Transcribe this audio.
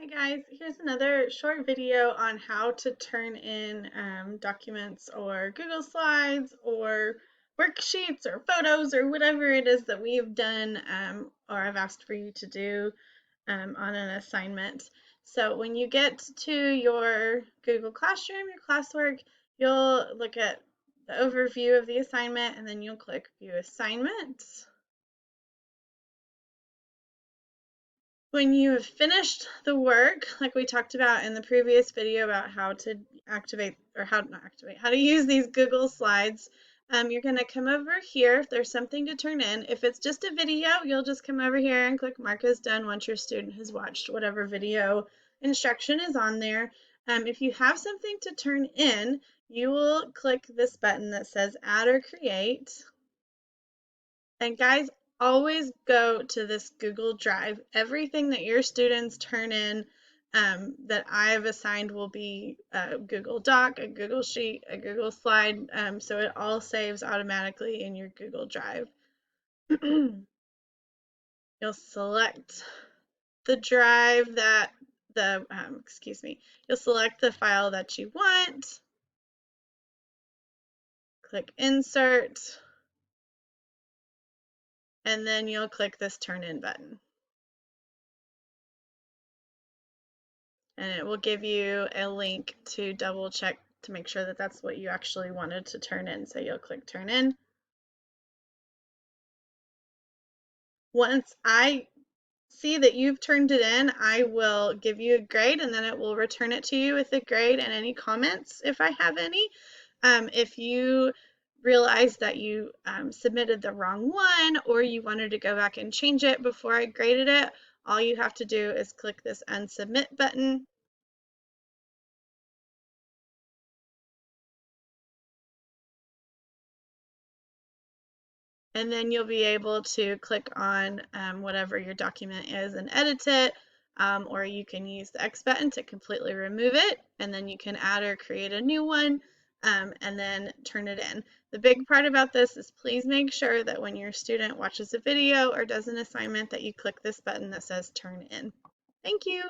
Hi guys, here's another short video on how to turn in documents or Google Slides or worksheets or photos or whatever it is that we've done or I've asked for you to do on an assignment. So when you get to your Google Classroom, your classwork, you'll look at the overview of the assignment and then you'll click View Assignments. When you have finished the work, like we talked about in the previous video about how to activate, or how not activate, how to use these Google Slides, you're going to come over here if there's something to turn in. If it's just a video, you'll just come over here and click Mark as done once your student has watched whatever video instruction is on there. If you have something to turn in, you will click this button that says Add or Create. And guys, always go to this Google Drive. Everything that your students turn in that I've assigned will be a Google Doc, a Google Sheet, a Google Slide, so it all saves automatically in your Google Drive. You'll select the drive that you'll select the file that you want, click Insert, and then you'll click this Turn In button. And it will give you a link to double check to make sure that that's what you actually wanted to turn in. So you'll click Turn In. Once I see that you've turned it in, I will give you a grade and then it will return it to you with a grade and any comments if I have any. If you realize that you submitted the wrong one or you wanted to go back and change it before I graded it, all you have to do is click this Unsubmit button. And then you'll be able to click on whatever your document is and edit it, or you can use the X button to completely remove it, and then you can add or create a new one, and then turn it in. The big part about this is please make sure that when your student watches a video or does an assignment that you click this button that says Turn In. Thank you.